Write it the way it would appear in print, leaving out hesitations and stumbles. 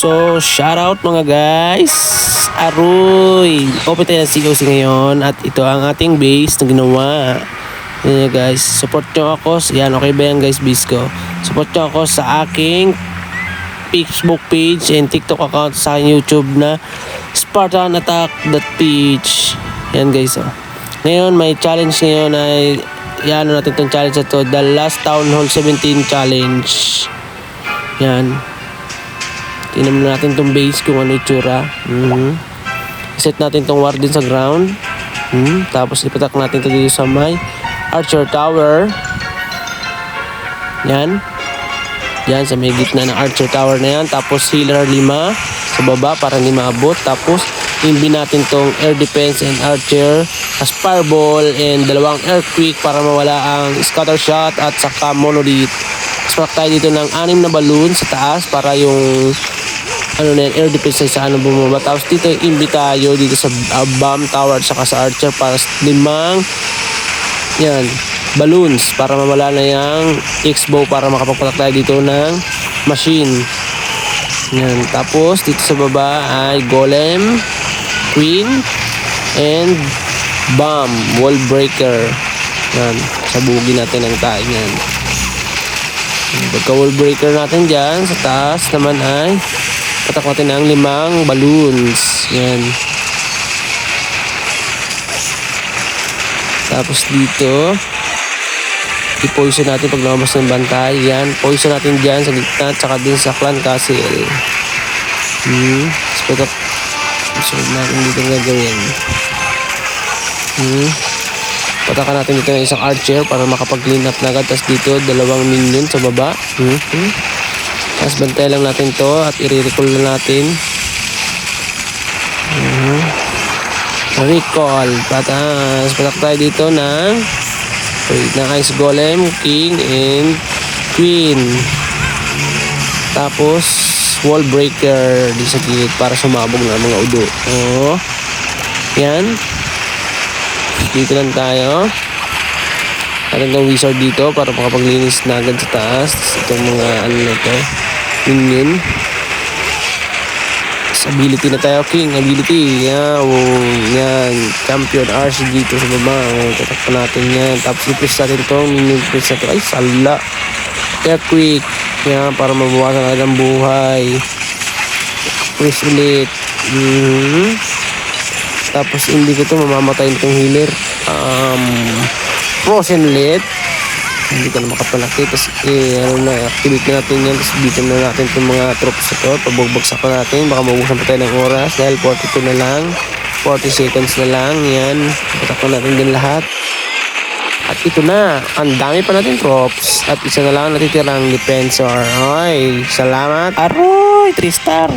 So, shoutout mga guys. Aroy. Open tayo ng COC ngayon at ito ang ating base na ginawa. Yan nyo guys. Support nyo ako. Yan, okay ba yan guys, base ko? Support nyo ako sa aking Facebook page and TikTok account sa aking YouTube na SpartanAttack.ph. Yan guys. Oh. Ngayon, may challenge ngayon ay yan natin itong challenge na to. The Last Town Hall 17 Challenge. Yan. Tingnan natin itong base kung ano itsura. Set natin itong warden sa ground. Tapos ipatak natin ito dito sa may Archer Tower. Yan. Yan sa may gitna ng Archer Tower na yan. Tapos healer 5 sa baba para hindi maabot. Tapos imbi natin tong air defense and archer as fireball and 2 earthquake para mawala ang scatter shot at saka monolith. Spark tayo dito ng 6 na balloon sa taas para yung ano na yan, air defense sa ano bumaba. Tapos dito imbi tayo dito sa bomb tower at saka sa archer para 5 yan balloons para mawala na yung X-bow para makapagpatak tayo dito ng machine. Yan. Tapos dito sa baba ay golem, queen, and bomb, wall breaker. Yan. Sabugin natin ang tayo yan. Pagka wall breaker natin dyan, sa taas naman ay patak natin ang 5 balloons. Yan. Tapos dito, i-poison natin pag lumabas ng bantay. Yan. Poison natin dyan sa gitna at saka din sa clan castle. Patak. Isunod natin dito ang gagawin. Patakan natin dito ng isang archer para makapag-clean up na agad. Tapos dito, 2 minion sa baba. Tapos bantay lang natin to at i-recall na natin. Recall. Patak tayo dito ng ice golem, king, and queen. Tapos wall breaker di sa gilid para sumabog na mga udo. Yan. Dito lang tayo. Natin itong wizard dito para makapaglinis na agad sa taas. Itong mga ano na ito, minion. Ability na tayo, king, ability. Yan, champion RC dito sa baba. Tatakpan natin yan. Tapos i-press natin itong minion press na ito. Ay, sala. Kaya quick. Yan, para mabawasan agad ang buhay. Press ulit. Tapos hindi ko ito mamamatay itong healer. Frozen ulit. Hindi ka na makapalaki. Tapos activate na natin yan. Tapos bitin na natin itong mga troops ito. Pabugbagsak na natin. Baka mabubusan pa tayo ng oras. Dahil 42 na lang. 40 seconds na lang. Yan. Patakpan natin din lahat. At ito na. Ang dami pa natin troops. At isa na lang natitirang defensor. Ay, salamat. Aroy, 3 star.